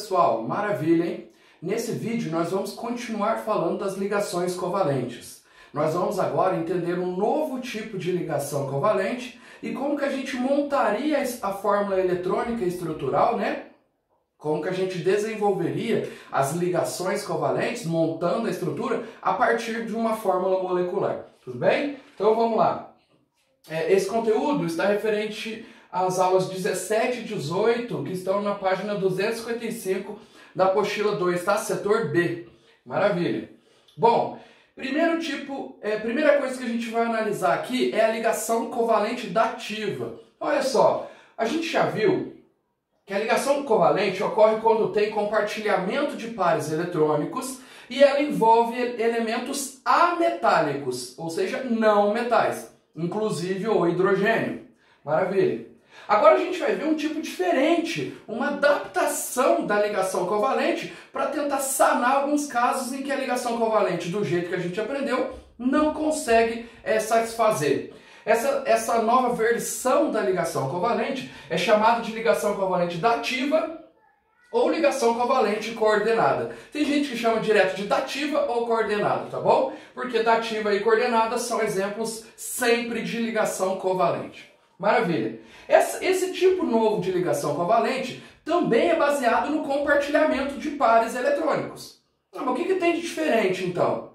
pessoal, maravilha, hein? Nesse vídeo nós vamos continuar falando das ligações covalentes. Nós vamos agora entender um novo tipo de ligação covalente e como que a gente montaria a fórmula eletrônica e estrutural, né? Como que a gente desenvolveria as ligações covalentes, montando a estrutura a partir de uma fórmula molecular. Tudo bem? Então vamos lá. Esse conteúdo está referente às aulas 17 e 18, que estão na página 255 da apostila 2, tá? Setor B. Maravilha. Bom, primeira coisa que a gente vai analisar aqui é a ligação covalente dativa. Olha só, a gente já viu que a ligação covalente ocorre quando tem compartilhamento de pares eletrônicos e ela envolve elementos ametálicos, ou seja, não metais, inclusive o hidrogênio. Maravilha. Agora a gente vai ver um tipo diferente, uma adaptação da ligação covalente para tentar sanar alguns casos em que a ligação covalente, do jeito que a gente aprendeu, não consegue satisfazer. Essa nova versão da ligação covalente é chamada de ligação covalente dativa ou ligação covalente coordenada. Tem gente que chama direto de dativa ou coordenada, tá bom? Porque dativa e coordenada são exemplos sempre de ligação covalente. Maravilha. Esse tipo novo de ligação covalente também é baseado no compartilhamento de pares eletrônicos. Mas o que tem de diferente então?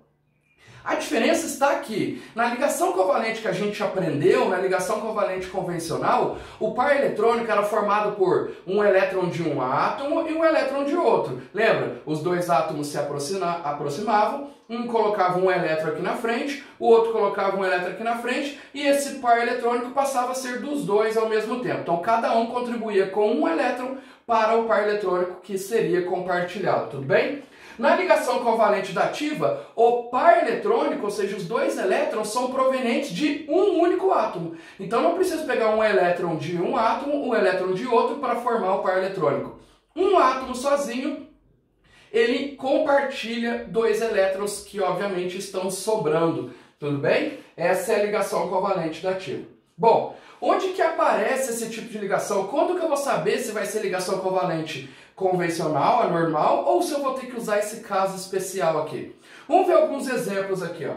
A diferença está aqui. Na ligação covalente que a gente aprendeu, na ligação covalente convencional, o par eletrônico era formado por um elétron de um átomo e um elétron de outro. Lembra? Os dois átomos se aproximavam, um colocava um elétron aqui na frente, o outro colocava um elétron aqui na frente, e esse par eletrônico passava a ser dos dois ao mesmo tempo. Então cada um contribuía com um elétron para o par eletrônico que seria compartilhado. Tudo bem? Na ligação covalente dativa, o par eletrônico, ou seja, os dois elétrons, são provenientes de um único átomo. Então não preciso pegar um elétron de um átomo, um elétron de outro para formar o par eletrônico. Um átomo sozinho, ele compartilha dois elétrons que obviamente estão sobrando. Tudo bem? Essa é a ligação covalente dativa. Bom, onde que aparece esse tipo de ligação? Quando que eu vou saber se vai ser ligação covalente convencional, anormal, ou se eu vou ter que usar esse caso especial aqui? Vamos ver alguns exemplos aqui, ó.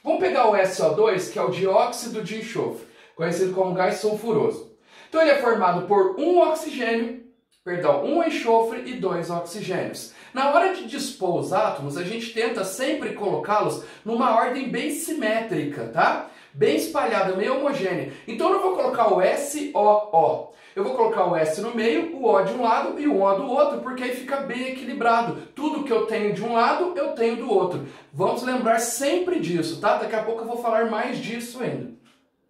Vamos pegar o SO2, que é o dióxido de enxofre, conhecido como gás sulfuroso. Então ele é formado por um enxofre e dois oxigênios. Na hora de dispor os átomos, a gente tenta sempre colocá-los numa ordem bem simétrica, tá? Bem espalhada, meio homogênea. Então eu não vou colocar o SOO. Eu vou colocar o S no meio, o O de um lado e o O do outro, porque aí fica bem equilibrado. Tudo que eu tenho de um lado, eu tenho do outro. Vamos lembrar sempre disso, tá? Daqui a pouco eu vou falar mais disso ainda.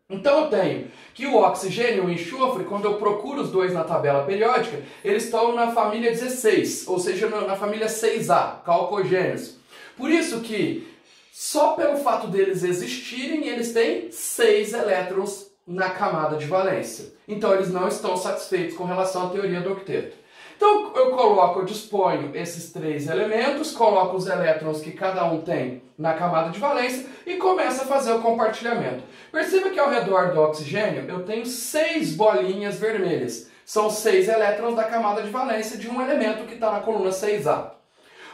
Então eu tenho que o oxigênio e o enxofre, quando eu procuro os dois na tabela periódica, eles estão na família 16, ou seja, na família 6A, calcogênios. Por isso que, só pelo fato deles existirem, eles têm 6 elétrons na camada de valência. Então eles não estão satisfeitos com relação à teoria do octeto. Então eu disponho esses 3 elementos, coloco os elétrons que cada um tem na camada de valência e começo a fazer o compartilhamento. Perceba que ao redor do oxigênio eu tenho 6 bolinhas vermelhas. São 6 elétrons da camada de valência de um elemento que está na coluna 6A.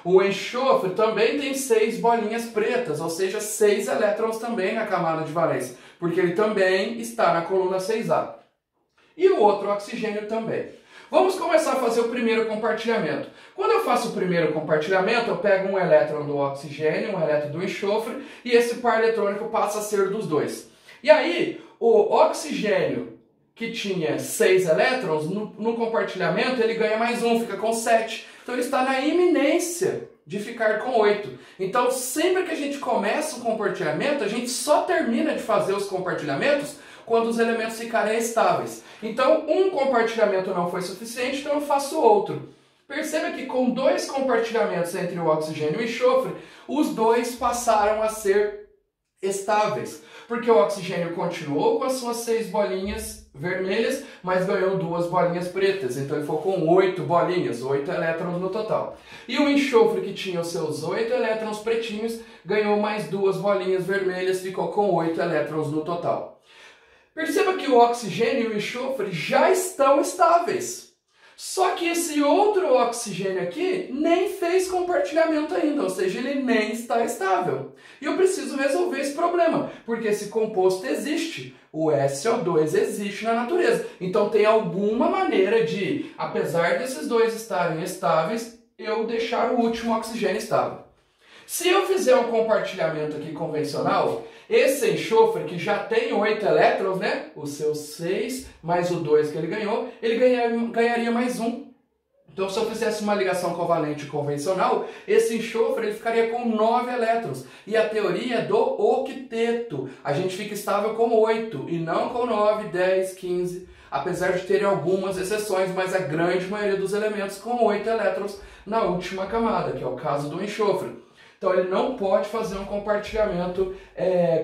O enxofre também tem 6 bolinhas pretas, ou seja, 6 elétrons também na camada de valência, porque ele também está na coluna 6A. E o outro oxigênio também. Vamos começar a fazer o primeiro compartilhamento. Quando eu faço o primeiro compartilhamento, eu pego um elétron do oxigênio, um elétron do enxofre, e esse par eletrônico passa a ser dos dois. E aí, o oxigênio, que tinha 6 elétrons, no compartilhamento ele ganha mais um, fica com 7. Então ele está na iminência de ficar com 8. Então sempre que a gente começa o compartilhamento, a gente só termina de fazer os compartilhamentos quando os elementos ficarem estáveis. Então um compartilhamento não foi suficiente, então eu faço outro. Perceba que com 2 compartilhamentos entre o oxigênio e o enxofre, os dois passaram a ser estáveis. Porque o oxigênio continuou com as suas 6 bolinhas vermelhas, mas ganhou 2 bolinhas pretas. Então ele ficou com 8 bolinhas, 8 elétrons no total. E o enxofre, que tinha os seus 8 elétrons pretinhos, ganhou mais 2 bolinhas vermelhas, ficou com 8 elétrons no total. Perceba que o oxigênio e o enxofre já estão estáveis. Só que esse outro oxigênio aqui nem fez compartilhamento ainda, ou seja, ele nem está estável. E eu preciso resolver esse problema, porque esse composto existe, o SO2 existe na natureza. Então tem alguma maneira de, apesar desses dois estarem estáveis, eu deixar o último oxigênio estável. Se eu fizer um compartilhamento aqui convencional, esse enxofre que já tem 8 elétrons, né? Os seus 6 mais o 2 que ele ganhou, ele ganharia mais um. Então, se eu fizesse uma ligação covalente convencional, esse enxofre ele ficaria com 9 elétrons. E a teoria do octeto, a gente fica estável com 8 e não com 9, 10, 15. Apesar de terem algumas exceções, mas a grande maioria dos elementos com 8 elétrons na última camada, que é o caso do enxofre. Então ele não pode fazer um compartilhamento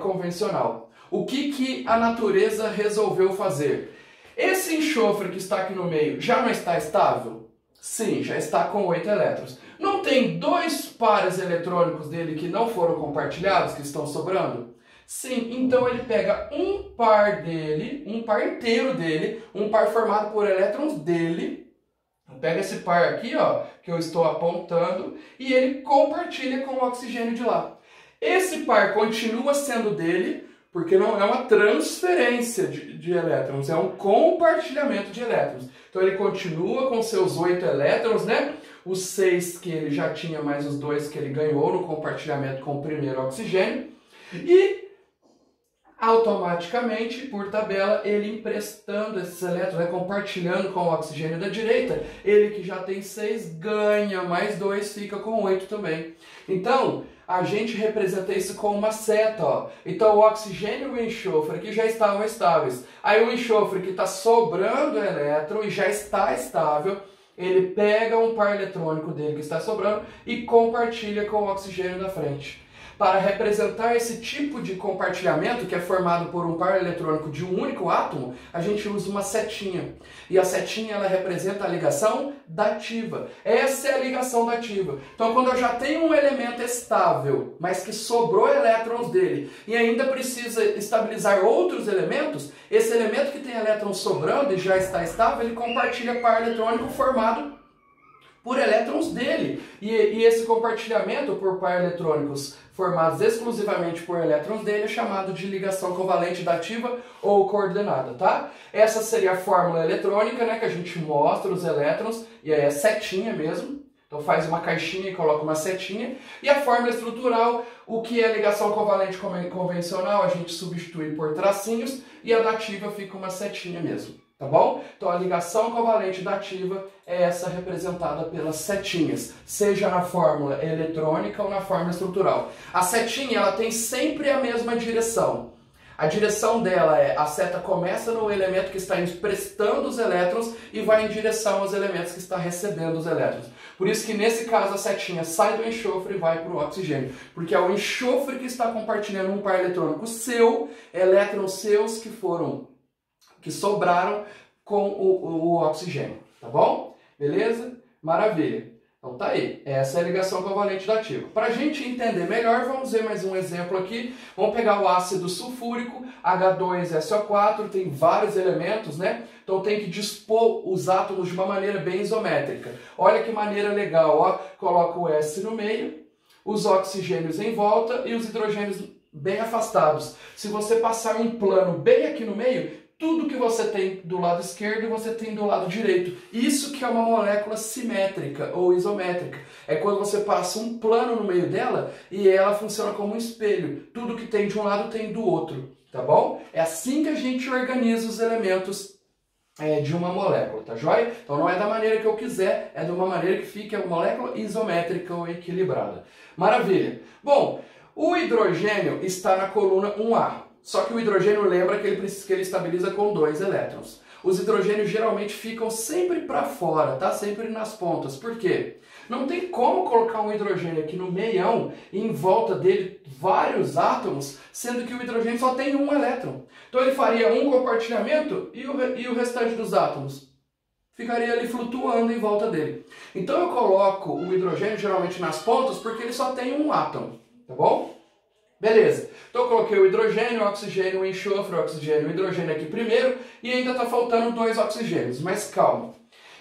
convencional. O que a natureza resolveu fazer? Esse enxofre que está aqui no meio já não está estável? Sim, já está com 8 elétrons. Não tem 2 pares eletrônicos dele que não foram compartilhados, que estão sobrando? Sim, então ele pega um par dele, um par inteiro dele, um par formado por elétrons dele. Pega esse par aqui, ó, que eu estou apontando, e ele compartilha com o oxigênio de lá. Esse par continua sendo dele, porque não é uma transferência de elétrons, é um compartilhamento de elétrons. Então ele continua com seus 8 elétrons, né? Os 6 que ele já tinha, mais os 2 que ele ganhou no compartilhamento com o primeiro oxigênio. E automaticamente, por tabela, ele emprestando esses elétrons, compartilhando com o oxigênio da direita, ele que já tem 6 ganha mais 2, fica com 8 também. Então, a gente representa isso com uma seta, ó. Então, o oxigênio e o enxofre aqui já estavam estáveis. Aí o enxofre que está sobrando elétron e já está estável, ele pega um par eletrônico dele que está sobrando e compartilha com o oxigênio da frente. Para representar esse tipo de compartilhamento, que é formado por um par eletrônico de um único átomo, a gente usa uma setinha. E a setinha ela representa a ligação dativa. Essa é a ligação dativa. Então, quando eu já tenho um elemento estável, mas que sobrou elétrons dele, e ainda precisa estabilizar outros elementos, esse elemento que tem elétrons sobrando e já está estável, ele compartilha par eletrônico formado por elétrons dele. E esse compartilhamento por par eletrônicos formados exclusivamente por elétrons dele é chamado de ligação covalente dativa ou coordenada, tá? Essa seria a fórmula eletrônica, né, que a gente mostra os elétrons, e aí é setinha mesmo. Então faz uma caixinha e coloca uma setinha. E a fórmula estrutural, o que é ligação covalente convencional, a gente substitui por tracinhos, e a dativa fica uma setinha mesmo. Tá bom? Então a ligação covalente dativa é essa representada pelas setinhas, seja na fórmula eletrônica ou na fórmula estrutural. A setinha ela tem sempre a mesma direção. A direção dela é, a seta começa no elemento que está emprestando os elétrons e vai em direção aos elementos que está recebendo os elétrons. Por isso que nesse caso a setinha sai do enxofre e vai para o oxigênio, porque é o enxofre que está compartilhando um par eletrônico seu, elétrons seus que sobraram com o oxigênio, tá bom? Beleza? Maravilha. Então tá aí, essa é a ligação covalente dativa. Para a gente entender melhor, vamos ver mais um exemplo aqui. Vamos pegar o ácido sulfúrico, H2SO4, tem vários elementos, né? Então tem que dispor os átomos de uma maneira bem isométrica. Olha que maneira legal, ó. Coloca o S no meio, os oxigênios em volta e os hidrogênios bem afastados. Se você passar um plano bem aqui no meio, tudo que você tem do lado esquerdo você tem do lado direito. Isso que é uma molécula simétrica ou isométrica. É quando você passa um plano no meio dela e ela funciona como um espelho. Tudo que tem de um lado tem do outro, tá bom? É assim que a gente organiza os elementos de uma molécula, tá joia? Então não é da maneira que eu quiser, é de uma maneira que fique a molécula isométrica ou equilibrada. Maravilha! Bom, o hidrogênio está na coluna 1A. Só que o hidrogênio lembra que ele estabiliza com 2 elétrons. Os hidrogênios geralmente ficam sempre para fora, tá? Sempre nas pontas. Por quê? Não tem como colocar um hidrogênio aqui no meião e em volta dele vários átomos, sendo que o hidrogênio só tem um elétron. Então ele faria um compartilhamento e o restante dos átomos ficaria ali flutuando em volta dele. Então eu coloco o hidrogênio geralmente nas pontas porque ele só tem um átomo, tá bom? Beleza, então eu coloquei o hidrogênio, o oxigênio, o enxofre, o oxigênio, o hidrogênio aqui primeiro e ainda está faltando 2 oxigênios, mas calma.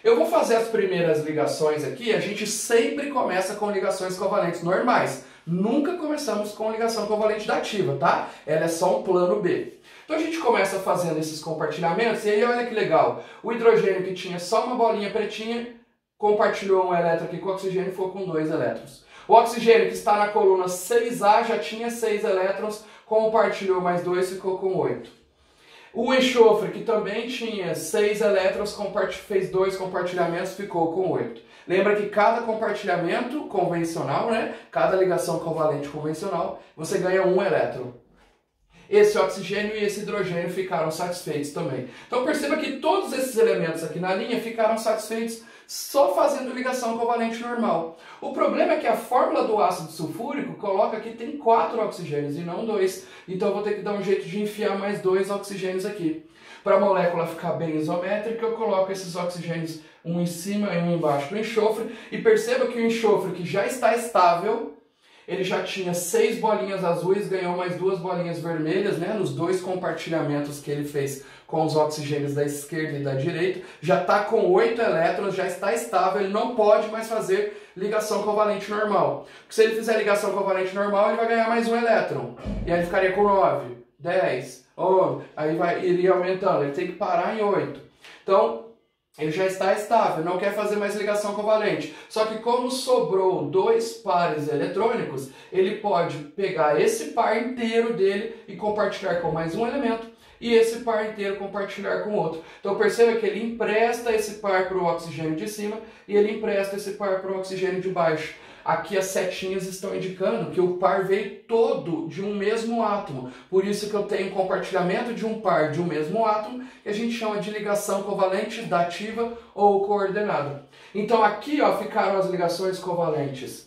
Eu vou fazer as primeiras ligações aqui, a gente sempre começa com ligações covalentes normais. Nunca começamos com ligação covalente dativa, tá? Ela é só um plano B. Então a gente começa fazendo esses compartilhamentos e aí olha que legal. O hidrogênio que tinha só uma bolinha pretinha, compartilhou um elétron aqui com o oxigênio e ficou com 2 elétrons. O oxigênio que está na coluna 6A já tinha 6 elétrons, compartilhou mais 2, ficou com 8. O enxofre, que também tinha 6 elétrons, fez 2 compartilhamentos, ficou com 8. Lembra que cada compartilhamento convencional, né, cada ligação covalente convencional, você ganha 1 elétron. Esse oxigênio e esse hidrogênio ficaram satisfeitos também. Então perceba que todos esses elementos aqui na linha ficaram satisfeitos só fazendo ligação covalente normal. O problema é que a fórmula do ácido sulfúrico coloca que tem 4 oxigênios e não 2. Então eu vou ter que dar um jeito de enfiar mais 2 oxigênios aqui. Para a molécula ficar bem isométrica, eu coloco esses oxigênios um em cima e um embaixo do enxofre. E perceba que o enxofre, que já está estável, ele já tinha 6 bolinhas azuis, ganhou mais 2 bolinhas vermelhas, né, nos 2 compartilhamentos que ele fez com os oxigênios da esquerda e da direita. Já está com 8 elétrons, já está estável, ele não pode mais fazer ligação covalente normal. Porque se ele fizer ligação covalente normal, ele vai ganhar mais 1 elétron. E aí ele ficaria com 9, 10, 11, aí iria aumentando, ele tem que parar em 8. Então, ele já está estável, não quer fazer mais ligação covalente. Só que como sobrou 2 pares eletrônicos, ele pode pegar esse par inteiro dele e compartilhar com mais um elemento, e esse par inteiro compartilhar com outro. Então perceba que ele empresta esse par para o oxigênio de cima e ele empresta esse par para o oxigênio de baixo. Aqui as setinhas estão indicando que o par veio todo de um mesmo átomo. Por isso que eu tenho compartilhamento de um par de um mesmo átomo, que a gente chama de ligação covalente dativa ou coordenada. Então aqui ó, ficaram as ligações covalentes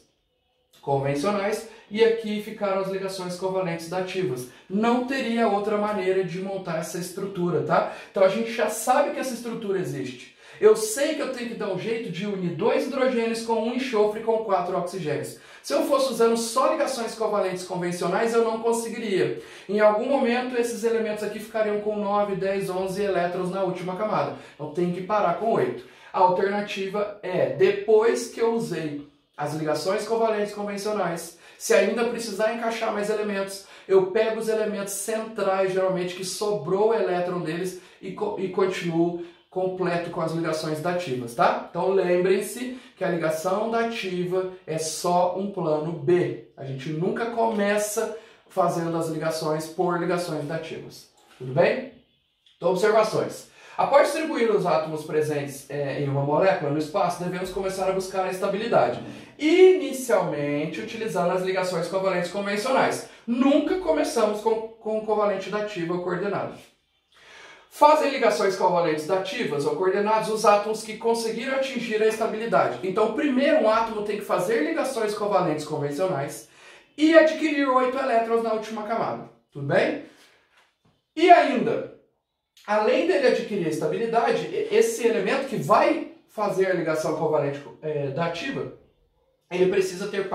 convencionais e aqui ficaram as ligações covalentes dativas. Não teria outra maneira de montar essa estrutura, tá? Então a gente já sabe que essa estrutura existe. Eu sei que eu tenho que dar um jeito de unir 2 hidrogênios com 1 enxofre com 4 oxigênios. Se eu fosse usando só ligações covalentes convencionais, eu não conseguiria. Em algum momento, esses elementos aqui ficariam com 9, 10, 11 elétrons na última camada. Eu tenho que parar com 8. A alternativa é, depois que eu usei as ligações covalentes convencionais, se ainda precisar encaixar mais elementos, eu pego os elementos centrais, geralmente que sobrou o elétron deles, e continuo completo com as ligações dativas, tá? Então lembrem-se que a ligação dativa é só um plano B. A gente nunca começa fazendo as ligações por ligações dativas. Tudo bem? Então, observações. Após distribuir os átomos presentes em uma molécula no espaço, devemos começar a buscar a estabilidade. Inicialmente, utilizando as ligações covalentes convencionais. Nunca começamos com covalente dativa ou coordenada. Fazem ligações covalentes dativas ou coordenadas os átomos que conseguiram atingir a estabilidade. Então, primeiro um átomo tem que fazer ligações covalentes convencionais e adquirir 8 elétrons na última camada. Tudo bem? E ainda, além dele adquirir a estabilidade, esse elemento que vai fazer a ligação covalente dativa, ele precisa ter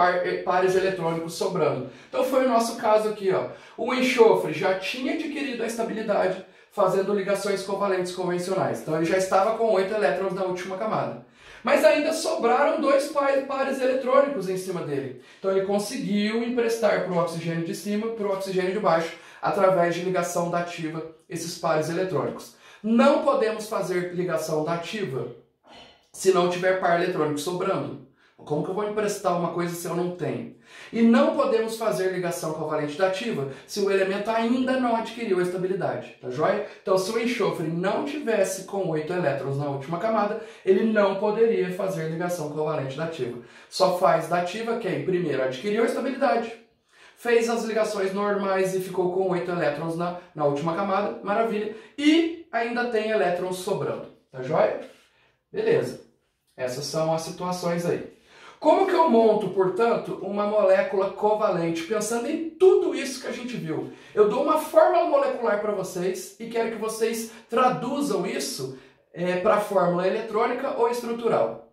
pares eletrônicos sobrando. Então foi o nosso caso aqui, ó. O enxofre já tinha adquirido a estabilidade fazendo ligações covalentes convencionais. Então ele já estava com 8 elétrons na última camada. Mas ainda sobraram 2 pares eletrônicos em cima dele. Então ele conseguiu emprestar para o oxigênio de cima e para o oxigênio de baixo, através de ligação dativa, esses pares eletrônicos. Não podemos fazer ligação dativa se não tiver par eletrônico sobrando. Como que eu vou emprestar uma coisa se eu não tenho? E não podemos fazer ligação covalente dativa se o elemento ainda não adquiriu a estabilidade, tá joia? Então, se o enxofre não tivesse com 8 elétrons na última camada, ele não poderia fazer ligação covalente dativa. Só faz dativa quem primeiro adquiriu a estabilidade, fez as ligações normais e ficou com 8 elétrons na última camada, maravilha, e ainda tem elétrons sobrando, tá joia? Beleza, essas são as situações aí. Como que eu monto, portanto, uma molécula covalente, pensando em tudo isso que a gente viu? Eu dou uma fórmula molecular para vocês e quero que vocês traduzam isso para a fórmula eletrônica ou estrutural.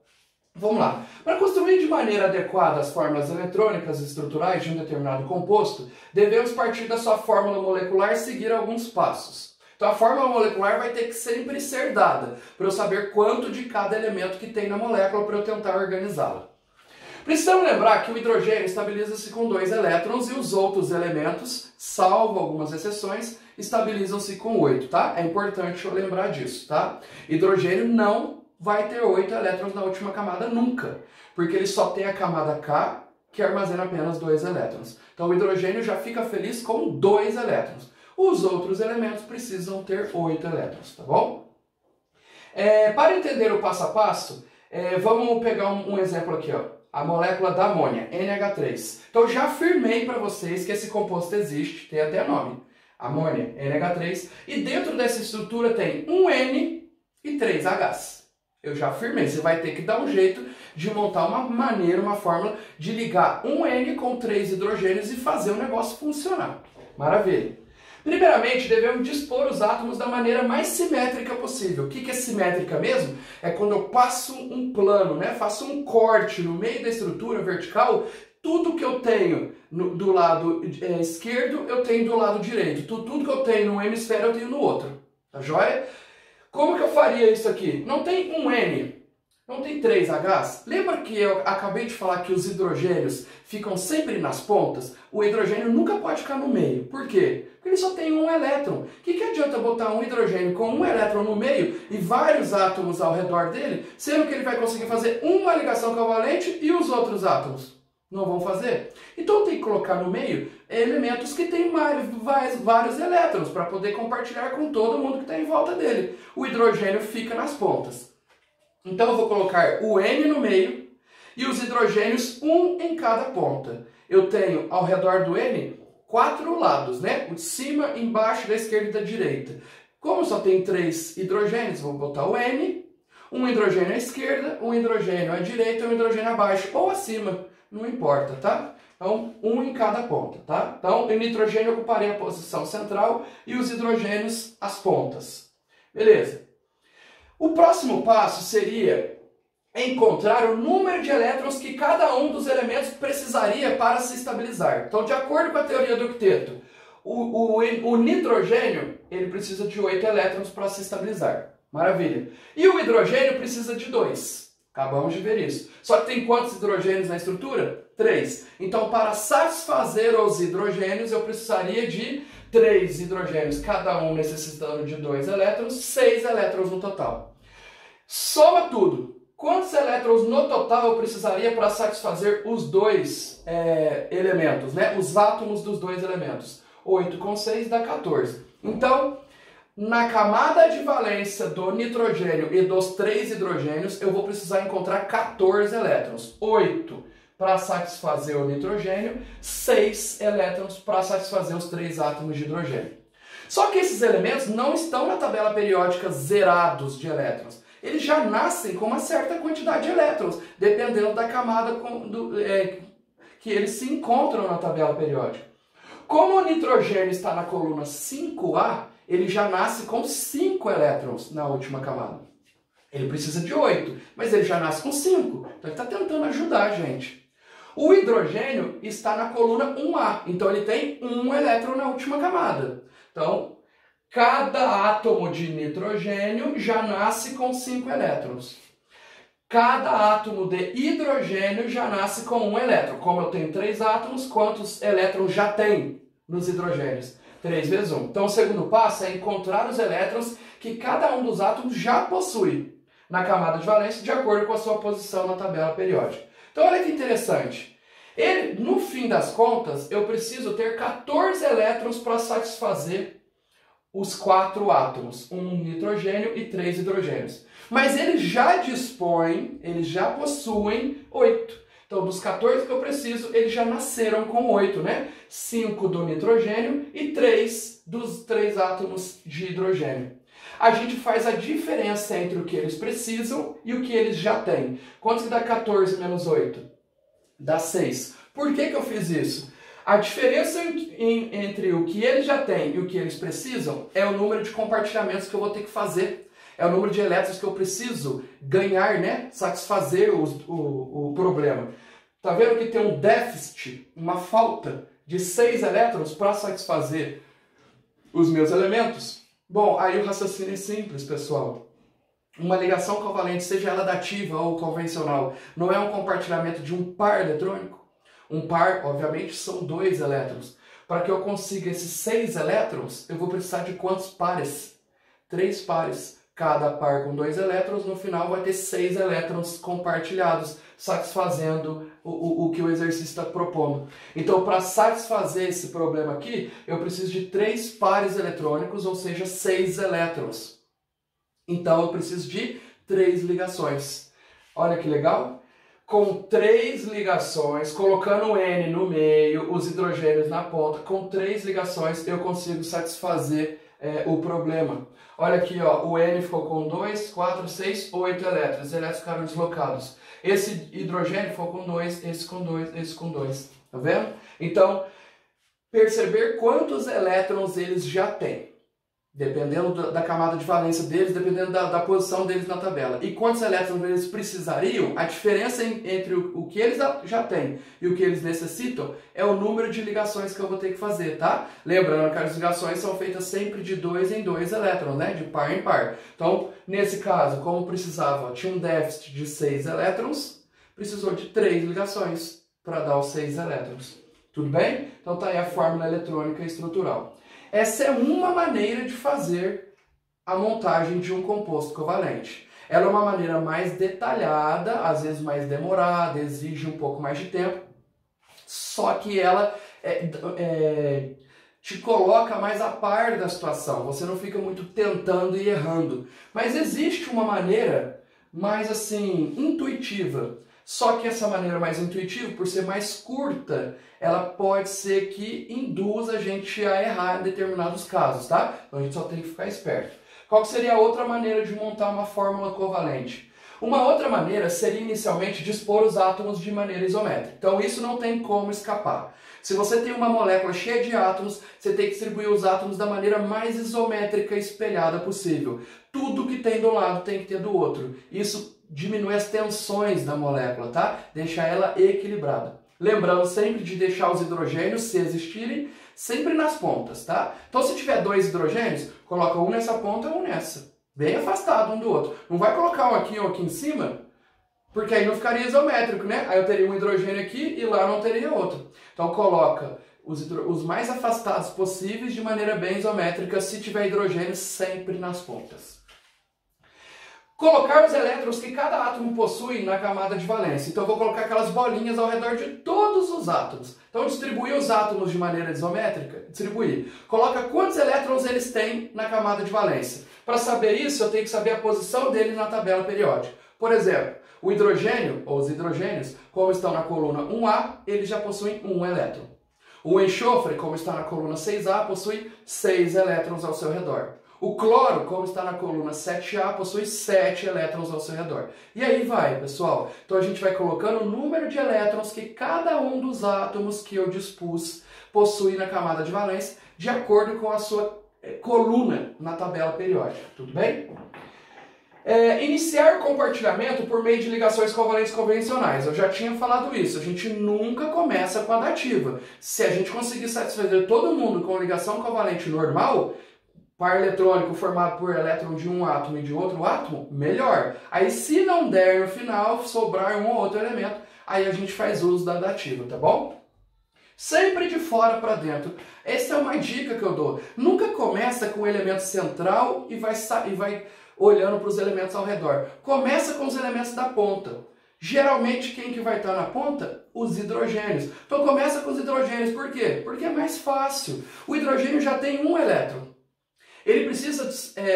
Vamos lá. Para construir de maneira adequada as fórmulas eletrônicas e estruturais de um determinado composto, devemos partir da sua fórmula molecular e seguir alguns passos. Então a fórmula molecular vai ter que sempre ser dada, para eu saber quanto de cada elemento que tem na molécula para eu tentar organizá-la. Precisamos lembrar que o hidrogênio estabiliza-se com 2 elétrons e os outros elementos, salvo algumas exceções, estabilizam-se com 8, tá? É importante eu lembrar disso, tá? Hidrogênio não vai ter 8 elétrons na última camada nunca, porque ele só tem a camada K, que armazena apenas 2 elétrons. Então o hidrogênio já fica feliz com 2 elétrons. Os outros elementos precisam ter 8 elétrons, tá bom? Para entender o passo a passo, vamos pegar um exemplo aqui, ó. A molécula da amônia, NH3. Então já afirmei para vocês que esse composto existe, tem até nome. Amônia, NH3. E dentro dessa estrutura tem um N e 3 Hs. Eu já afirmei, você vai ter que dar um jeito de montar uma maneira, uma fórmula de ligar um N com 3 hidrogênios e fazer o negócio funcionar. Maravilha. Primeiramente, devemos dispor os átomos da maneira mais simétrica possível. O que é simétrica mesmo? É quando eu passo um plano, né? Faço um corte no meio da estrutura vertical, tudo que eu tenho do lado esquerdo, eu tenho do lado direito. Tudo que eu tenho num hemisfério, eu tenho no outro. Tá joia? Como que eu faria isso aqui? Não tem um N, não tem 3 Hs? Lembra que eu acabei de falar que os hidrogênios ficam sempre nas pontas? O hidrogênio nunca pode ficar no meio. Por quê? Porque ele só tem um elétron. O que adianta botar um hidrogênio com um elétron no meio e vários átomos ao redor dele, sendo que ele vai conseguir fazer uma ligação covalente e os outros átomos não vão fazer? Então tem que colocar no meio elementos que têm vários elétrons para poder compartilhar com todo mundo que está em volta dele. O hidrogênio fica nas pontas. Então eu vou colocar o N no meio e os hidrogênios, um em cada ponta. Eu tenho ao redor do N 4 lados, né? O de cima, embaixo, da esquerda e da direita. Como só tem 3 hidrogênios, vou botar o N, um hidrogênio à esquerda, um hidrogênio à direita e um hidrogênio abaixo ou acima, não importa, tá? Então, um em cada ponta, tá? Então, o nitrogênio ocuparia a posição central e os hidrogênios as pontas. Beleza. O próximo passo seria encontrar o número de elétrons que cada um dos elementos precisaria para se estabilizar. Então, de acordo com a teoria do octeto, o nitrogênio ele precisa de 8 elétrons para se estabilizar. Maravilha. E o hidrogênio precisa de 2. Acabamos de ver isso. Só que tem quantos hidrogênios na estrutura? 3. Então, para satisfazer os hidrogênios, eu precisaria de 3 hidrogênios, cada um necessitando de 2 elétrons, 6 elétrons no total. Soma tudo. Quantos elétrons no total eu precisaria para satisfazer os dois elementos, né? Os átomos dos 2 elementos? 8 com 6 dá 14. Então, na camada de valência do nitrogênio e dos 3 hidrogênios, eu vou precisar encontrar 14 elétrons. 8 para satisfazer o nitrogênio, 6 elétrons para satisfazer os 3 átomos de hidrogênio. Só que esses elementos não estão na tabela periódica zerados de elétrons. Eles já nascem com uma certa quantidade de elétrons, dependendo da camada que eles se encontram na tabela periódica. Como o nitrogênio está na coluna 5A, ele já nasce com 5 elétrons na última camada. Ele precisa de 8, mas ele já nasce com 5. Então ele está tentando ajudar a gente. O hidrogênio está na coluna 1A, então ele tem 1 elétron na última camada. Então, cada átomo de nitrogênio já nasce com 5 elétrons. Cada átomo de hidrogênio já nasce com 1 elétron. Como eu tenho 3 átomos, quantos elétrons já tem nos hidrogênios? 3 vezes 1. Então, o segundo passo é encontrar os elétrons que cada um dos átomos já possui na camada de valência, de acordo com a sua posição na tabela periódica. Então, olha que interessante. No fim das contas, eu preciso ter 14 elétrons para satisfazer os 4 átomos, 1 nitrogênio e 3 hidrogênios. Mas eles já dispõem, eles já possuem 8. Então, dos 14 que eu preciso, eles já nasceram com 8, né? 5 do nitrogênio e 3 dos 3 átomos de hidrogênio. A gente faz a diferença entre o que eles precisam e o que eles já têm. Quanto que dá 14 menos 8? Dá 6. Por que eu fiz isso? A diferença entre o que eles já têm e o que eles precisam é o número de compartilhamentos que eu vou ter que fazer. É o número de elétrons que eu preciso ganhar, né? Satisfazer o problema. Tá vendo que tem um déficit, uma falta de 6 elétrons para satisfazer os meus elementos? Bom, aí o raciocínio é simples, pessoal. Uma ligação covalente, seja ela dativa ou convencional, não é um compartilhamento de um par eletrônico? Um par, obviamente, são 2 elétrons. Para que eu consiga esses 6 elétrons, eu vou precisar de quantos pares? 3 pares. Cada par com 2 elétrons, no final vai ter 6 elétrons compartilhados, satisfazendo o que o exercício está propondo. Então, para satisfazer esse problema aqui, eu preciso de 3 pares eletrônicos, ou seja, 6 elétrons. Então, eu preciso de 3 ligações. Olha que legal! Com 3 ligações, colocando o N no meio, os hidrogênios na ponta, com 3 ligações eu consigo satisfazer o problema. Olha aqui, ó, o N ficou com 2, 4, 6, 8 elétrons. Os elétrons ficaram deslocados. Esse hidrogênio ficou com 2, esse com 2, esse com 2. Tá vendo? Então, perceber quantos elétrons eles já têm. Dependendo da camada de valência deles, dependendo da posição deles na tabela. E quantos elétrons eles precisariam, a diferença entre o que eles já têm e o que eles necessitam é o número de ligações que eu vou ter que fazer, tá? Lembrando que as ligações são feitas sempre de 2 em 2 elétrons, né? De par em par. Então, nesse caso, como precisava, tinha um déficit de 6 elétrons, precisou de 3 ligações para dar os 6 elétrons. Tudo bem? Então tá aí a fórmula eletrônica estrutural. Essa é uma maneira de fazer a montagem de um composto covalente. Ela é uma maneira mais detalhada, às vezes mais demorada, exige um pouco mais de tempo, só que ela te coloca mais a par da situação, você não fica muito tentando e errando. Mas existe uma maneira mais assim, intuitiva. Só que essa maneira mais intuitiva, por ser mais curta, ela pode ser que induza a gente a errar em determinados casos, tá? Então a gente só tem que ficar esperto. Qual que seria a outra maneira de montar uma fórmula covalente? Uma outra maneira seria inicialmente dispor os átomos de maneira isométrica. Então isso não tem como escapar. Se você tem uma molécula cheia de átomos, você tem que distribuir os átomos da maneira mais isométrica e espelhada possível. Tudo que tem de um lado tem que ter do outro. Isso diminui as tensões da molécula, tá? Deixa ela equilibrada. Lembrando sempre de deixar os hidrogênios, se existirem, sempre nas pontas, tá? Então se tiver 2 hidrogênios, coloca um nessa ponta e um nessa. Bem afastado um do outro. Não vai colocar um aqui em cima, porque aí não ficaria isométrico, né? Aí eu teria um hidrogênio aqui e lá não teria outro. Então coloca os mais afastados possíveis de maneira bem isométrica, se tiver hidrogênio sempre nas pontas. Colocar os elétrons que cada átomo possui na camada de valência. Então eu vou colocar aquelas bolinhas ao redor de todos os átomos. Então distribuir os átomos de maneira isométrica, distribuir. Coloca quantos elétrons eles têm na camada de valência. Para saber isso, eu tenho que saber a posição dele na tabela periódica. Por exemplo, o hidrogênio, ou os hidrogênios, como estão na coluna 1A, eles já possuem 1 elétron. O enxofre, como está na coluna 6A, possui 6 elétrons ao seu redor. O cloro, como está na coluna 7A, possui 7 elétrons ao seu redor. E aí vai, pessoal. Então a gente vai colocando o número de elétrons que cada um dos átomos que eu dispus possui na camada de valência, de acordo com a sua coluna na tabela periódica. Tudo bem? Iniciar o compartilhamento por meio de ligações covalentes convencionais. Eu já tinha falado isso. A gente nunca começa com a dativa. Se a gente conseguir satisfazer todo mundo com ligação covalente normal, par eletrônico formado por elétron de um átomo e de outro átomo, melhor. Aí se não der no final, sobrar um ou outro elemento, aí a gente faz uso da dativa, tá bom? Sempre de fora para dentro. Essa é uma dica que eu dou. Nunca começa com o elemento central e vai olhando para os elementos ao redor. Começa com os elementos da ponta. Geralmente quem que vai estar na ponta? Os hidrogênios. Então começa com os hidrogênios. Por quê? Porque é mais fácil. O hidrogênio já tem um elétron. Ele precisa,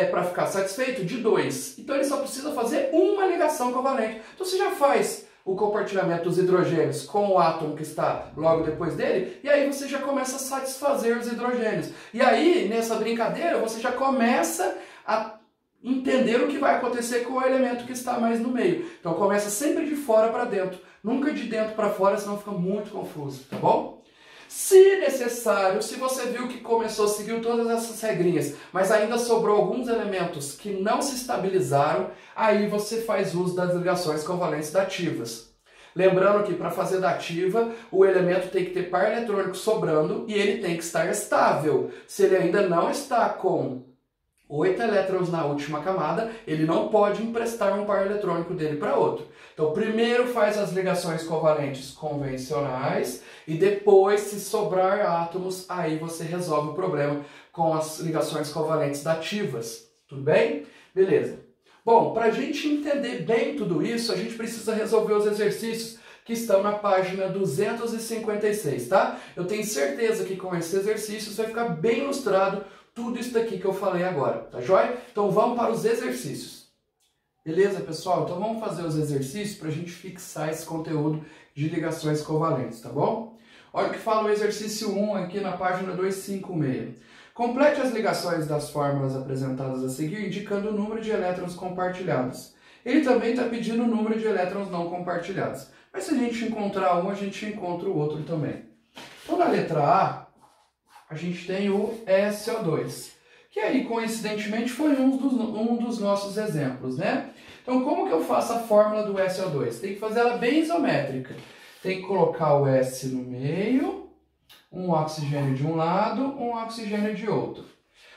para ficar satisfeito, de 2. Então ele só precisa fazer uma ligação covalente. Então você já faz o compartilhamento dos hidrogênios com o átomo que está logo depois dele, e aí você já começa a satisfazer os hidrogênios. E aí, nessa brincadeira, você já começa a entender o que vai acontecer com o elemento que está mais no meio. Então começa sempre de fora para dentro, nunca de dentro para fora, senão fica muito confuso, tá bom? Se necessário, se você viu que seguiu todas essas regrinhas, mas ainda sobrou alguns elementos que não se estabilizaram, aí você faz uso das ligações covalentes dativas. Lembrando que para fazer dativa, o elemento tem que ter par eletrônico sobrando e ele tem que estar estável. Se ele ainda não está com 8 elétrons na última camada, ele não pode emprestar um par eletrônico dele para outro. Então, primeiro faz as ligações covalentes convencionais e depois, se sobrar átomos, aí você resolve o problema com as ligações covalentes dativas. Tudo bem? Beleza. Bom, para a gente entender bem tudo isso, a gente precisa resolver os exercícios que estão na página 256, tá? Eu tenho certeza que com esses exercícios vai ficar bem ilustrado tudo isso daqui que eu falei agora, tá joia? Então vamos para os exercícios. Beleza, pessoal? Então vamos fazer os exercícios para a gente fixar esse conteúdo de ligações covalentes, tá bom? Olha o que fala o exercício 1 aqui na página 256. Complete as ligações das fórmulas apresentadas a seguir, indicando o número de elétrons compartilhados. Ele também está pedindo o número de elétrons não compartilhados. Mas se a gente encontrar um, a gente encontra o outro também. Então, na letra A gente tem o SO2, que aí, coincidentemente, foi um dos nossos exemplos, né? Então, como que eu faço a fórmula do SO2? Tem que fazer ela bem isométrica. Tem que colocar o S no meio, um oxigênio de um lado, um oxigênio de outro.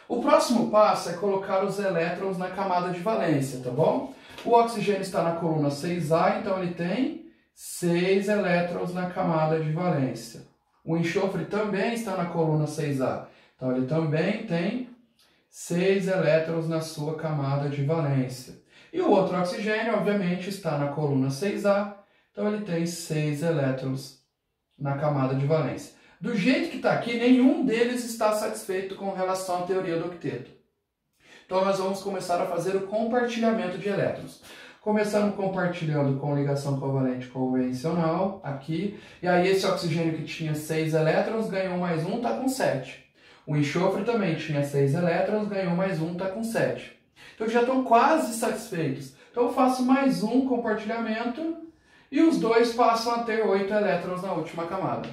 O próximo passo é colocar os elétrons na camada de valência, tá bom? O oxigênio está na coluna 6A, então ele tem 6 elétrons na camada de valência. O enxofre também está na coluna 6A, então ele também tem 6 elétrons na sua camada de valência. E o outro oxigênio, obviamente, está na coluna 6A, então ele tem 6 elétrons na camada de valência. Do jeito que está aqui, nenhum deles está satisfeito com relação à teoria do octeto. Então nós vamos começar a fazer o compartilhamento de elétrons. Começando compartilhando com ligação covalente convencional, aqui. E aí esse oxigênio que tinha 6 elétrons, ganhou mais um, está com 7. O enxofre também tinha 6 elétrons, ganhou mais um, está com 7. Então já estão quase satisfeitos. Então eu faço mais um compartilhamento e os dois passam a ter 8 elétrons na última camada.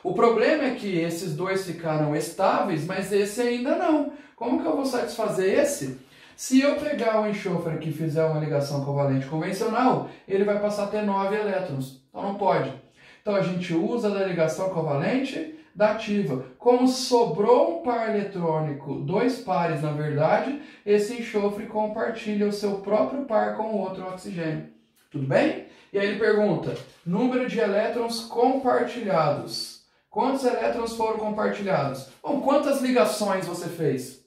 O problema é que esses dois ficaram estáveis, mas esse ainda não. Como que eu vou satisfazer esse? Se eu pegar o enxofre aqui e fizer uma ligação covalente convencional, ele vai passar a ter 9 elétrons. Então não pode. Então a gente usa da ligação covalente dativa. Como sobrou um par eletrônico, 2 pares na verdade, esse enxofre compartilha o seu próprio par com o outro oxigênio. Tudo bem? E aí ele pergunta, número de elétrons compartilhados. Quantos elétrons foram compartilhados? Bom, quantas ligações você fez?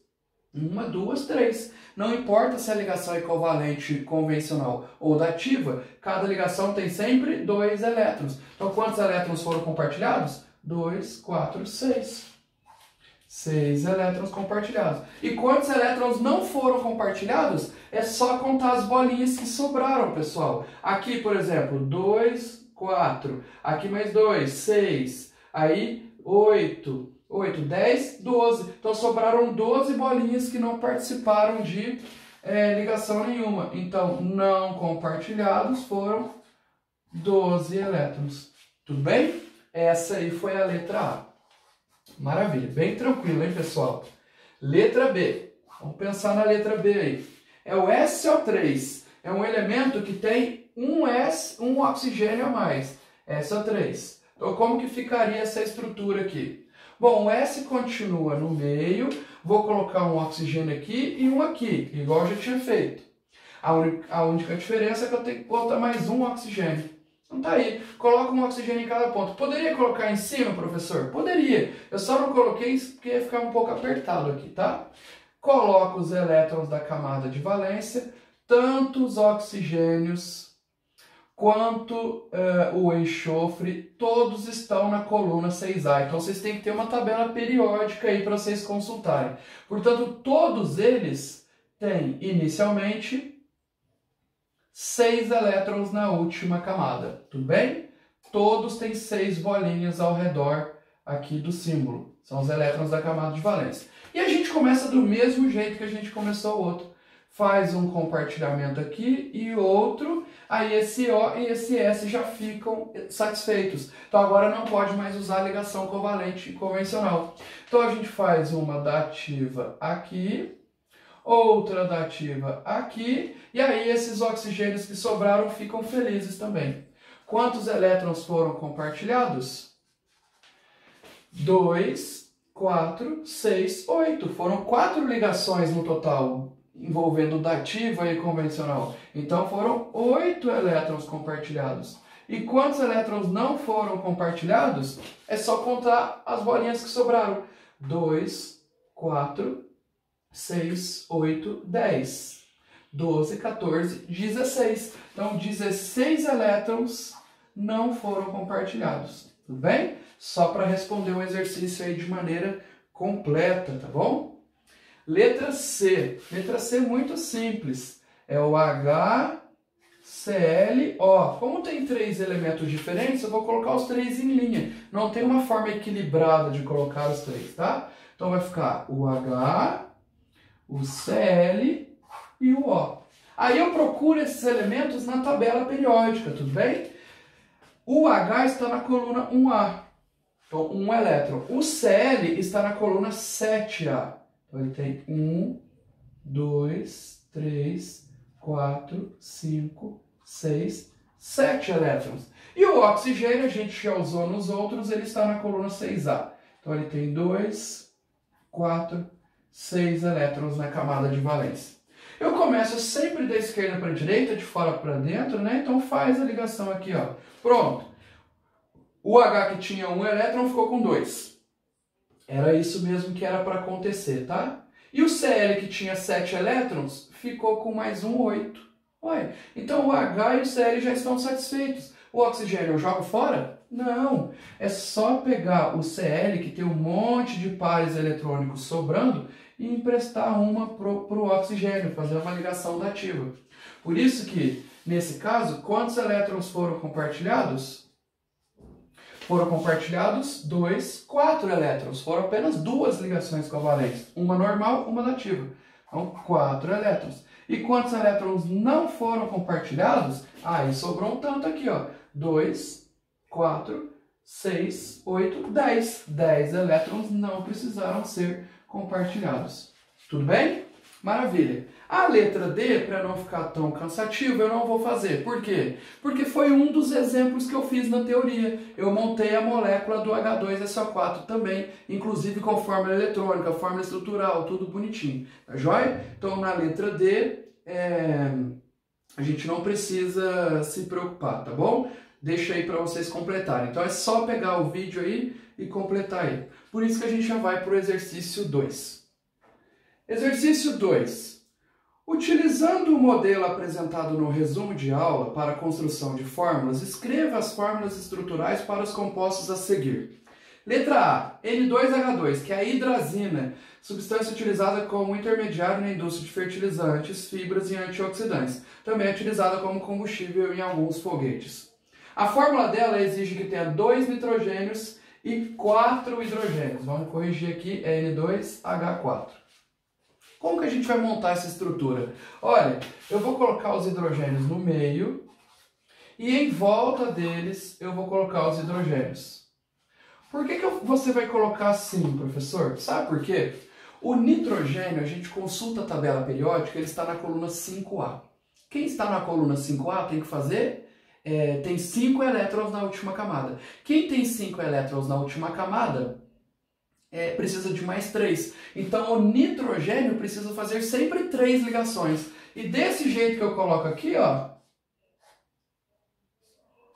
1, 2, 3. Não importa se a ligação é covalente convencional ou dativa, cada ligação tem sempre 2 elétrons. Então, quantos elétrons foram compartilhados? 2, 4, 6. 6 elétrons compartilhados. E quantos elétrons não foram compartilhados? É só contar as bolinhas que sobraram, pessoal. Aqui, por exemplo, 2, 4. Aqui mais 2, 6. Aí, 8, 10, 12. Então, sobraram 12 bolinhas que não participaram de ligação nenhuma. Então, não compartilhados foram 12 elétrons. Tudo bem? Essa aí foi a letra A. Maravilha. Bem tranquilo, hein, pessoal? Letra B. Vamos pensar na letra B aí. É o SO3. É um elemento que tem um oxigênio a mais. SO3. Então, como que ficaria essa estrutura aqui? Bom, o S continua no meio, vou colocar um oxigênio aqui e um aqui, igual eu já tinha feito. A única diferença é que eu tenho que botar mais um oxigênio. Então tá aí, coloca um oxigênio em cada ponto. Poderia colocar em cima, professor? Poderia. Eu só não coloquei porque ia ficar um pouco apertado aqui, tá? Coloco os elétrons da camada de valência, tanto os oxigênios quanto o enxofre, todos estão na coluna 6A. Então, vocês têm que ter uma tabela periódica aí para vocês consultarem. Portanto, todos eles têm, inicialmente, 6 elétrons na última camada. Tudo bem? Todos têm 6 bolinhas ao redor aqui do símbolo. São os elétrons da camada de valência. E a gente começa do mesmo jeito que a gente começou o outro. Faz um compartilhamento aqui e outro, aí esse O e esse S já ficam satisfeitos. Então agora não pode mais usar a ligação covalente convencional. Então a gente faz uma dativa aqui, outra dativa aqui, e aí esses oxigênios que sobraram ficam felizes também. Quantos elétrons foram compartilhados? 2. 4, 6, 8. Foram 4 ligações no total, envolvendo dativa e convencional. Então foram 8 elétrons compartilhados. E quantos elétrons não foram compartilhados? É só contar as bolinhas que sobraram. 2, 4, 6, 8, 10. 12, 14, 16. Então 16 elétrons não foram compartilhados. Tudo bem? Só para responder o exercício aí de maneira completa, tá bom? Letra C. Letra C é muito simples. É o HClO. Como tem 3 elementos diferentes, eu vou colocar os 3 em linha. Não tem uma forma equilibrada de colocar os 3, tá? Então vai ficar o H, o Cl e o O. Aí eu procuro esses elementos na tabela periódica, tudo bem? O H está na coluna 1A. Então, 1 elétron. O Cl está na coluna 7A. Então, ele tem 1, 2, 3, 4, 5, 6, 7 elétrons. E o oxigênio, a gente já usou nos outros, ele está na coluna 6A. Então, ele tem 2, 4, 6 elétrons na camada de valência. Eu começo sempre da esquerda para a direita, de fora para dentro, né? Então, faz a ligação aqui, ó. Pronto. O H que tinha 1 elétron ficou com 2. Era isso mesmo que era para acontecer, tá? E o Cl que tinha 7 elétrons ficou com mais 1, 8. Olha, então o H e o Cl já estão satisfeitos. O oxigênio eu jogo fora? Não. É só pegar o Cl, que tem um monte de pares eletrônicos sobrando, e emprestar uma para o oxigênio, fazer uma ligação dativa. Por isso que, nesse caso, quantos elétrons foram compartilhados? Foram compartilhados 2, 4 elétrons. Foram apenas 2 ligações covalentes. Uma normal, uma dativa. Então, 4 elétrons. E quantos elétrons não foram compartilhados? Aí sobrou um tanto aqui, ó. 2, 4, 6, 8, 10. 10 elétrons não precisaram ser compartilhados. Tudo bem? Maravilha. A letra D, para não ficar tão cansativo, eu não vou fazer. Por quê? Porque foi um dos exemplos que eu fiz na teoria. Eu montei a molécula do H2SO4 também, inclusive com fórmula eletrônica, fórmula estrutural, tudo bonitinho. Tá joia? Então, na letra D, a gente não precisa se preocupar, tá bom? Deixa aí para vocês completarem. Então, é só pegar o vídeo aí e completar aí. Por isso que a gente já vai para o exercício 2. Exercício 2. Utilizando o modelo apresentado no resumo de aula para a construção de fórmulas, escreva as fórmulas estruturais para os compostos a seguir. Letra A, N2H2, que é a hidrazina, substância utilizada como intermediário na indústria de fertilizantes, fibras e antioxidantes. Também é utilizada como combustível em alguns foguetes. A fórmula dela exige que tenha 2 nitrogênios e 4 hidrogênios. Vamos corrigir aqui, é N2H4. Como que a gente vai montar essa estrutura? Olha, eu vou colocar os hidrogênios no meio e em volta deles eu vou colocar os hidrogênios. Por que você vai colocar assim, professor? Sabe por quê? O nitrogênio, a gente consulta a tabela periódica, ele está na coluna 5A. Quem está na coluna 5A tem que fazer... tem 5 elétrons na última camada. Quem tem 5 elétrons na última camada... precisa de mais 3. Então, o nitrogênio precisa fazer sempre 3 ligações. E desse jeito que eu coloco aqui, ó,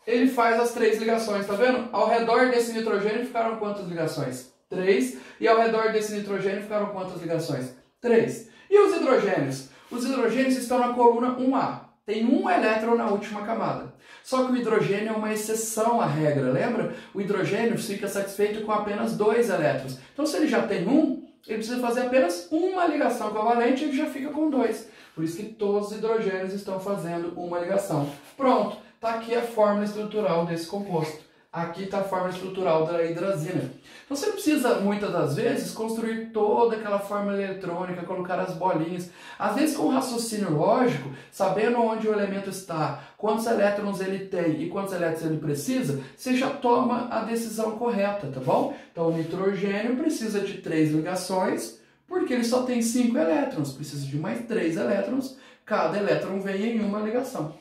ele faz as 3 ligações, tá vendo? Ao redor desse nitrogênio ficaram quantas ligações? 3. E ao redor desse nitrogênio ficaram quantas ligações? 3. E os hidrogênios? Os hidrogênios estão na coluna 1A. Tem 1 elétron na última camada. Só que o hidrogênio é uma exceção à regra, lembra? O hidrogênio fica satisfeito com apenas 2 elétrons. Então, se ele já tem 1, ele precisa fazer apenas uma ligação covalente e ele já fica com 2. Por isso que todos os hidrogênios estão fazendo uma ligação. Pronto, está aqui a fórmula estrutural desse composto. Aqui está a fórmula estrutural da hidrazina. Então você não precisa, muitas das vezes, construir toda aquela fórmula eletrônica, colocar as bolinhas. Às vezes, com raciocínio lógico, sabendo onde o elemento está, quantos elétrons ele tem e quantos elétrons ele precisa, você já toma a decisão correta, tá bom? Então, o nitrogênio precisa de 3 ligações, porque ele só tem 5 elétrons. Precisa de mais 3 elétrons, cada elétron vem em uma ligação.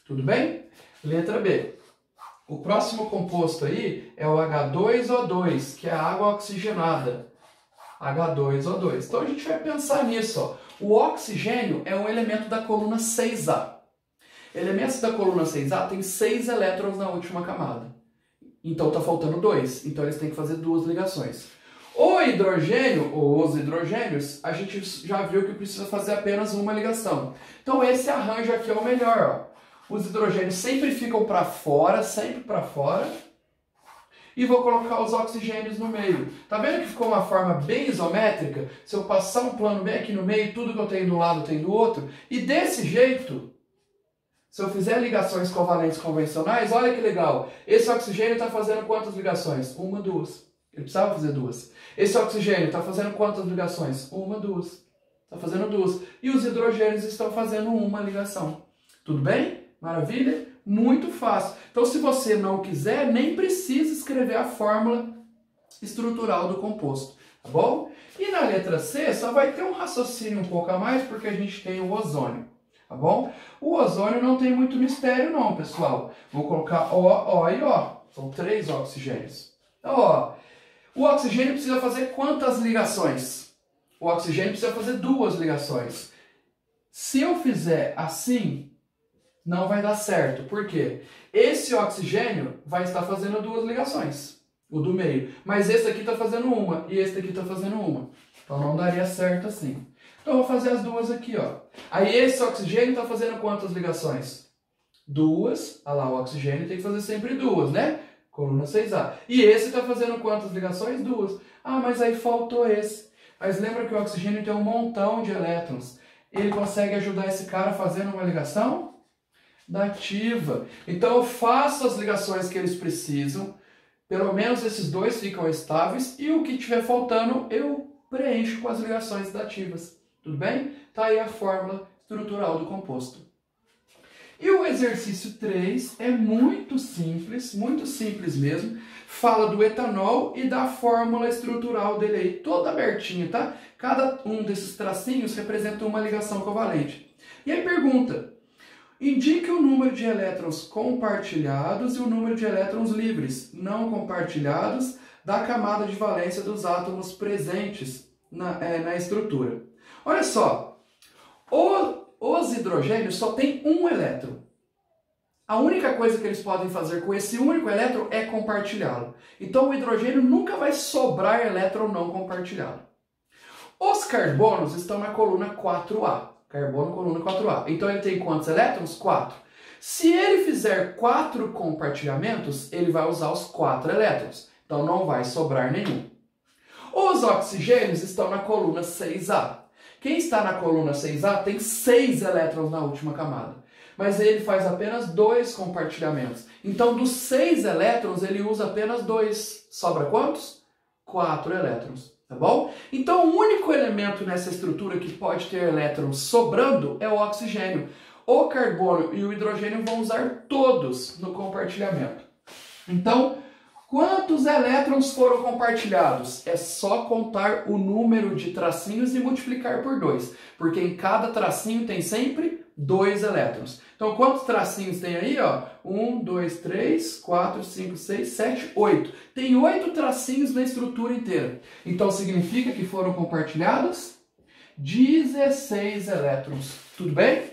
Tudo bem? Letra B. O próximo composto aí é o H2O2, que é a água oxigenada. H2O2. Então a gente vai pensar nisso, ó. O oxigênio é um elemento da coluna 6A. Elementos da coluna 6A tem 6 elétrons na última camada. Então está faltando 2. Então eles têm que fazer 2 ligações. O hidrogênio, ou os hidrogênios, a gente já viu que precisa fazer apenas uma ligação. Então esse arranjo aqui é o melhor, ó. Os hidrogênios sempre ficam para fora, sempre para fora. E vou colocar os oxigênios no meio. Tá vendo que ficou uma forma bem isométrica? Se eu passar um plano bem aqui no meio, tudo que eu tenho de um lado tem do outro. E desse jeito, se eu fizer ligações covalentes convencionais, olha que legal. Esse oxigênio está fazendo quantas ligações? 1, 2. Ele precisava fazer 2. Esse oxigênio está fazendo quantas ligações? 1, 2. Está fazendo 2. E os hidrogênios estão fazendo uma ligação. Tudo bem? Maravilha? Muito fácil. Então, se você não quiser, nem precisa escrever a fórmula estrutural do composto, tá bom? E na letra C, só vai ter um raciocínio um pouco a mais, porque a gente tem o ozônio, tá bom? O ozônio não tem muito mistério não, pessoal. Vou colocar O e O. São 3 oxigênios. Então, ó, o oxigênio precisa fazer quantas ligações? O oxigênio precisa fazer 2 ligações. Se eu fizer assim, não vai dar certo. Por quê? Esse oxigênio vai estar fazendo 2 ligações, o do meio. Mas esse aqui está fazendo uma e esse aqui está fazendo uma. Então não daria certo assim. Então eu vou fazer as 2 aqui, ó. Aí esse oxigênio está fazendo quantas ligações? 2. Olha lá, o oxigênio tem que fazer sempre 2, né? Coluna 6A. E esse está fazendo quantas ligações? 2. Ah, mas aí faltou esse. Mas lembra que o oxigênio tem um montão de elétrons. Ele consegue ajudar esse cara fazendo uma ligação dativa. Então eu faço as ligações que eles precisam, pelo menos esses 2 ficam estáveis, e o que estiver faltando eu preencho com as ligações dativas. Tudo bem? Tá aí a fórmula estrutural do composto. E o exercício 3 é muito simples mesmo. Fala do etanol e da fórmula estrutural dele aí, todo abertinho, tá? Cada um desses tracinhos representa uma ligação covalente. E aí pergunta: indique o número de elétrons compartilhados e o número de elétrons livres, não compartilhados, da camada de valência dos átomos presentes na estrutura. Olha só, os hidrogênios só têm um elétron. A única coisa que eles podem fazer com esse único elétron é compartilhá-lo. Então o hidrogênio nunca vai sobrar elétron não compartilhado. Os carbonos estão na coluna 4A. Carbono, coluna 4A. Então ele tem quantos elétrons? 4. Se ele fizer 4 compartilhamentos, ele vai usar os 4 elétrons. Então não vai sobrar nenhum. Os oxigênios estão na coluna 6A. Quem está na coluna 6A tem 6 elétrons na última camada. Mas ele faz apenas 2 compartilhamentos. Então dos 6 elétrons ele usa apenas 2. Sobra quantos? 4 elétrons. Tá bom? Então o único elemento nessa estrutura que pode ter elétrons sobrando é o oxigênio. O carbono e o hidrogênio vão usar todos no compartilhamento. Então, quantos elétrons foram compartilhados? É só contar o número de tracinhos e multiplicar por 2. Porque em cada tracinho tem sempre 2 elétrons. Então, quantos tracinhos tem aí? 1, 2, 3, 4, 5, 6, 7, 8. Tem 8 tracinhos na estrutura inteira. Então, significa que foram compartilhados 16 elétrons. Tudo bem?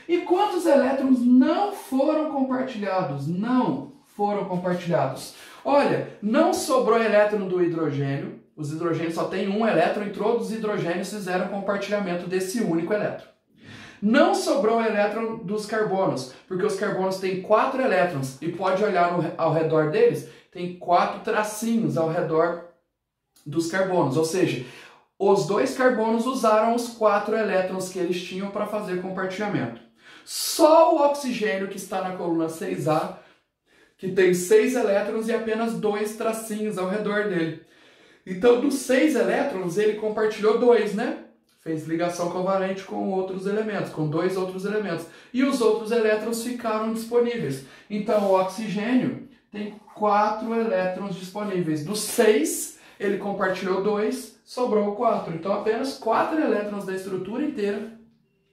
E quantos elétrons não foram compartilhados? Não foram compartilhados. Olha, não sobrou elétron do hidrogênio. Os hidrogênios só têm um elétron e todos os hidrogênios fizeram compartilhamento desse único elétron. Não sobrou elétron dos carbonos, porque os carbonos têm 4 elétrons e pode olhar ao redor deles, tem 4 tracinhos ao redor dos carbonos, ou seja, os 2 carbonos usaram os 4 elétrons que eles tinham para fazer compartilhamento. Só o oxigênio, que está na coluna 6A, que tem 6 elétrons e apenas 2 tracinhos ao redor dele. Então, dos 6 elétrons, ele compartilhou 2, né? Fez ligação covalente com outros elementos, com 2 outros elementos. E os outros elétrons ficaram disponíveis. Então, o oxigênio tem 4 elétrons disponíveis. Dos 6, ele compartilhou 2, sobrou 4. Então, apenas 4 elétrons da estrutura inteira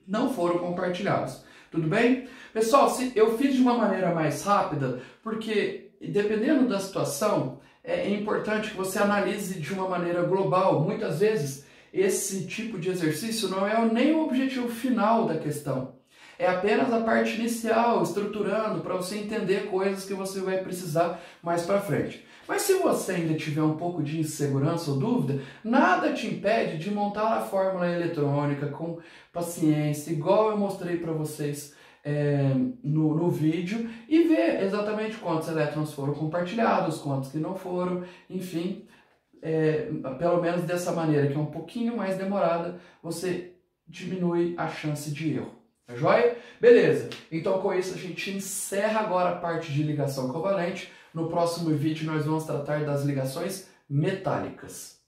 não foram compartilhados. Tudo bem? Pessoal, eu fiz de uma maneira mais rápida, porque dependendo da situação, é importante que você analise de uma maneira global. Muitas vezes, esse tipo de exercício não é nem o objetivo final da questão. É apenas a parte inicial, estruturando, para você entender coisas que você vai precisar mais para frente. Mas se você ainda tiver um pouco de insegurança ou dúvida, nada te impede de montar a fórmula eletrônica com paciência, igual eu mostrei para vocês no vídeo, e ver exatamente quantos elétrons foram compartilhados, quantos que não foram, enfim, pelo menos dessa maneira, que é um pouquinho mais demorada, você diminui a chance de erro. Tá joia? Beleza. Então com isso a gente encerra agora a parte de ligação covalente. No próximo vídeo nós vamos tratar das ligações metálicas.